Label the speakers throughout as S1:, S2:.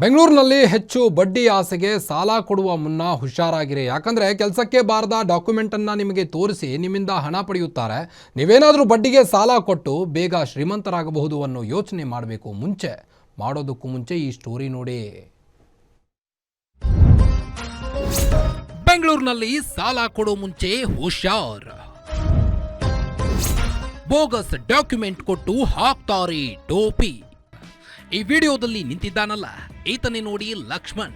S1: ಬೆಂಗಳೂರಿನಲ್ಲಿ ಹೆಚ್ಚು ಬಡ್ಡಿ ಆಸೆಗೆ ಸಾಲ ಕೊಡುವ ಮುನ್ನ ಹುಷಾರಾಗಿರಿ. ಯಾಕಂದರೆ ಕೆಲಸಕ್ಕೆ ಬಾರದ ಡಾಕ್ಯುಮೆಂಟನ್ನು ನಿಮಗೆ ತೋರಿಸಿ ನಿಮ್ಮಿಂದ ಹಣ ಪಡೆಯುತ್ತಾರೆ. ನೀವೇನಾದರೂ ಬಡ್ಡಿಗೆ ಸಾಲ ಕೊಟ್ಟು ಬೇಗ ಶ್ರೀಮಂತರಾಗಬಹುದು ಅನ್ನೋ ಯೋಚನೆ ಮಾಡಬೇಕು. ಮಾಡೋದಕ್ಕೂ ಮುಂಚೆ ಈ ಸ್ಟೋರಿ ನೋಡಿ. ಬೆಂಗಳೂರಿನಲ್ಲಿ ಸಾಲ ಕೊಡೋ ಮುಂಚೆ ಹುಷಾರ್. ಬೋಗಸ್ ಡಾಕ್ಯುಮೆಂಟ್ ಕೊಟ್ಟು ಹಾಕ್ತಾರೆ ಟೋಪಿ. ಈ ವಿಡಿಯೋದಲ್ಲಿ ನಿಂತಿದ್ದಾನಲ್ಲ, ಈತನೇ ನೋಡಿ ಲಕ್ಷ್ಮಣ್.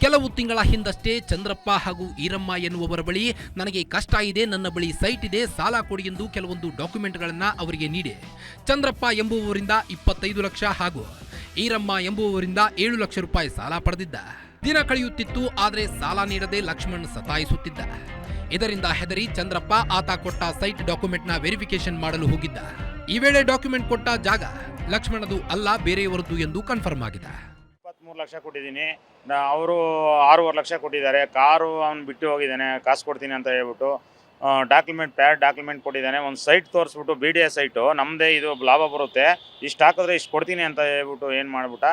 S1: ಕೆಲವು ತಿಂಗಳ ಹಿಂದಷ್ಟೇ ಚಂದ್ರಪ್ಪ ಹಾಗೂ ಈರಮ್ಮ ಎನ್ನುವವರ ಬಳಿ ನನಗೆ ಕಷ್ಟ ಇದೆ, ನನ್ನ ಬಳಿ ಸೈಟ್ ಇದೆ, ಸಾಲ ಕೊಡಿ ಎಂದು ಕೆಲವೊಂದು ಡಾಕ್ಯುಮೆಂಟ್ಗಳನ್ನು ಅವರಿಗೆ ನೀಡಿ ಚಂದ್ರಪ್ಪ ಎಂಬುವವರಿಂದ 25 ಲಕ್ಷ ಹಾಗೂ ಈರಮ್ಮ ಎಂಬುವವರಿಂದ 7 ಲಕ್ಷ ರೂಪಾಯಿ ಸಾಲ ಪಡೆದಿದ್ದ. ದಿನ ಕಳೆಯುತ್ತಿತ್ತು, ಆದರೆ ಸಾಲ ನೀಡದೆ ಲಕ್ಷ್ಮಣ್ ಸತಾಯಿಸುತ್ತಿದ್ದ. ಇದರಿಂದ ಹೆದರಿ ಚಂದ್ರಪ್ಪ ಆತ ಕೊಟ್ಟ ಸೈಟ್ ಡಾಕ್ಯುಮೆಂಟ್ನ ವೆರಿಫಿಕೇಶನ್ ಮಾಡಲು ಹೋಗಿದ್ದ. ಈ ವೇಳೆ ಡಾಕ್ಯುಮೆಂಟ್ ಕೊಟ್ಟ ಜಾಗ ಲಕ್ಷ್ಮಣದು ಅಲ್ಲ, ಬೇರೆಯವರದ್ದು ಎಂದು ಕನ್ಫರ್ಮ್ ಆಗಿದೆ.
S2: 23 ಲಕ್ಷ ಕೊಟ್ಟಿದ್ದೀನಿ, ಅವರು 6.5 ಲಕ್ಷ ಕೊಟ್ಟಿದ್ದಾರೆ. ಕಾರು ಅವ್ನು ಬಿಟ್ಟು ಹೋಗಿದ್ದಾನೆ, ಕಾಸು ಕೊಡ್ತೀನಿ ಅಂತ ಹೇಳ್ಬಿಟ್ಟು ಪ್ಯಾಡ್ ಡಾಕ್ಯುಮೆಂಟ್ ಕೊಟ್ಟಿದ್ದಾನೆ. ಒಂದು ಸೈಟ್ ತೋರಿಸ್ಬಿಟ್ಟು BDA ಸೈಟು ನಮ್ಮದೇ, ಇದು ಲಾಭ ಬರುತ್ತೆ, ಇಷ್ಟು ಹಾಕಿದ್ರೆ ಇಷ್ಟು ಕೊಡ್ತೀನಿ ಅಂತ ಹೇಳ್ಬಿಟ್ಟು ಏನು ಮಾಡ್ಬಿಟ್ಟ,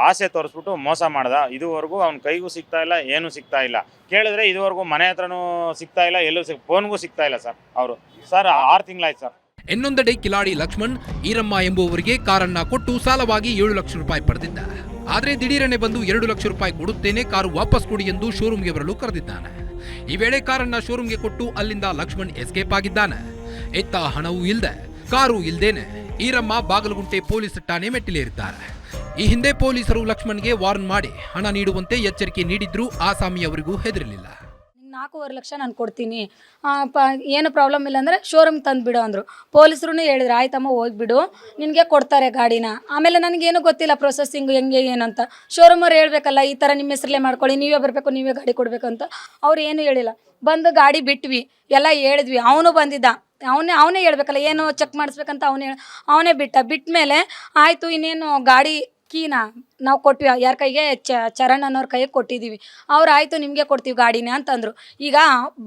S2: ಆಸೆ ತೋರಿಸ್ಬಿಟ್ಟು ಮೋಸ ಮಾಡ್ದ. ಇದುವರೆಗೂ ಅವ್ನ ಕೈಗೂ ಸಿಗ್ತಾ ಇಲ್ಲ, ಏನೂ ಸಿಗ್ತಾ ಇಲ್ಲ. ಕೇಳಿದ್ರೆ ಇದುವರೆಗೂ ಮನೆ ಹತ್ರನೂ ಸಿಗ್ತಾ ಇಲ್ಲ, ಎಲ್ಲೂ ಫೋನ್ಗೂ ಸಿಗ್ತಾ ಇಲ್ಲ ಸರ್. ಅವರು 6 ತಿಂಗಳಾಯ್ತು ಸರ್.
S1: ಇನ್ನೊಂದೆಡೆ ಕಿಲಾಡಿ ಲಕ್ಷ್ಮಣ್ ಈರಮ್ಮ ಎಂಬುವವರಿಗೆ ಕಾರನ್ನ ಕೊಟ್ಟು ಸಾಲವಾಗಿ 7 ಲಕ್ಷ ರೂಪಾಯಿ ಪಡೆದಿದ್ದ. ಆದರೆ ದಿಢೀರನೆ ಬಂದು 2 ಲಕ್ಷ ರೂಪಾಯಿ ಕೊಡುತ್ತೇನೆ, ಕಾರು ವಾಪಸ್ ಕೊಡಿ ಎಂದು ಶೋರೂಮ್ಗೆ ಬರಲು ಕರೆದಿದ್ದಾನೆ. ಈ ವೇಳೆ ಕಾರನ್ನ ಶೋರೂಮ್ಗೆ ಕೊಟ್ಟು ಅಲ್ಲಿಂದ ಲಕ್ಷ್ಮಣ್ ಎಸ್ಕೇಪ್ ಆಗಿದ್ದಾನೆ. ಎತ್ತ ಹಣವೂ ಇಲ್ಲದೆ, ಕಾರು ಇಲ್ದೇನೆ ಈರಮ್ಮ ಬಾಗಲಗುಂಟೆ ಪೊಲೀಸ್ ಠಾಣೆ ಮೆಟ್ಟಿಲೇರಿದ್ದಾರೆ. ಈ ಹಿಂದೆ ಪೊಲೀಸರು ಲಕ್ಷ್ಮಣ್ಗೆ ವಾರ್ನ್ ಮಾಡಿ ಹಣ ನೀಡುವಂತೆ ಎಚ್ಚರಿಕೆ ನೀಡಿದ್ರೂ ಆಸಾಮಿಯವರಿಗೂ ಹೆದರಲಿಲ್ಲ.
S3: 4.5 ಲಕ್ಷ ನಾನು ಕೊಡ್ತೀನಿ, ಏನು ಪ್ರಾಬ್ಲಮ್ ಇಲ್ಲ ಅಂದರೆ ಶೋರೂಮ್ ತಂದುಬಿಡು ಅಂದರು. ಪೊಲೀಸರು ಹೇಳಿದ್ರು, ಆಯ್ತಮ್ಮ ಹೋಗ್ಬಿಡು, ನಿನಗೆ ಕೊಡ್ತಾರೆ ಗಾಡಿನ. ಆಮೇಲೆ ನನಗೇನು ಗೊತ್ತಿಲ್ಲ ಪ್ರೊಸೆಸಿಂಗ್ ಹೆಂಗೆ ಏನಂತ. ಶೋರೂಮವ್ರು ಹೇಳ್ಬೇಕಲ್ಲ, ಈ ಥರ ನಿಮ್ಮ ಹೆಸರಲ್ಲೇ ಮಾಡ್ಕೊಳ್ಳಿ, ನೀವೇ ಬರಬೇಕು, ನೀವೇ ಗಾಡಿ ಕೊಡಬೇಕಂತ. ಅವ್ರು ಏನು ಹೇಳಿಲ್ಲ. ಬಂದು ಗಾಡಿ ಬಿಟ್ವಿ, ಎಲ್ಲ ಹೇಳಿದ್ವಿ. ಅವನು ಬಂದಿದ್ದ, ಅವನೇ ಹೇಳ್ಬೇಕಲ್ಲ, ಏನು ಚೆಕ್ ಮಾಡಿಸ್ಬೇಕಂತ ಅವನೇ ಬಿಟ್ಟ ಮೇಲೆ ಆಯಿತು, ಇನ್ನೇನು ಗಾಡಿ ಕೀನ ನಾವು ಕೊಟ್ವಿ, ಯಾರ ಕೈಗೆ ಚರಣ್ ಅನ್ನೋರ ಕೈಗೆ ಕೊಟ್ಟಿದ್ದೀವಿ. ಅವ್ರು ಆಯಿತು ನಿಮಗೆ ಕೊಡ್ತೀವಿ ಗಾಡಿನೇ ಅಂತಂದರು. ಈಗ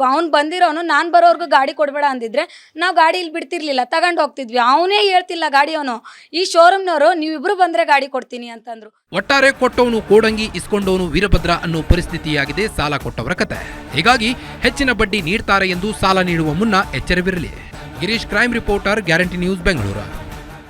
S3: ಅವ್ನು ಬಂದಿರೋನು ನಾನು ಬರೋರ್ಗು ಗಾಡಿ ಕೊಡಬೇಡ ಅಂದಿದ್ರೆ ನಾವು ಗಾಡಿ ಇಲ್ಲಿ ಬಿಡ್ತಿರ್ಲಿಲ್ಲ, ತಗೊಂಡು ಹೋಗ್ತಿದ್ವಿ. ಅವನೇ ಹೇಳ್ತಿಲ್ಲ ಗಾಡಿಯವನು. ಈ ಶೋರೂಮ್ನವರು ನೀವಿಬ್ರು ಬಂದರೆ ಗಾಡಿ ಕೊಡ್ತೀನಿ ಅಂತಂದರು.
S1: ಒಟ್ಟಾರೆ ಕೊಟ್ಟವನು ಕೋಡಂಗಿ, ಇಸ್ಕೊಂಡವನು ವೀರಭದ್ರ ಅನ್ನೋ ಪರಿಸ್ಥಿತಿಯಾಗಿದೆ ಸಾಲ ಕೊಟ್ಟವರ ಕತೆ. ಹೀಗಾಗಿ ಹೆಚ್ಚಿನ ಬಡ್ಡಿ ನೀಡ್ತಾರೆ ಎಂದು ಸಾಲ ನೀಡುವ ಮುನ್ನ ಎಚ್ಚರವಿರಲಿ. Girish, crime reporter, guarantee news, Bengaluru.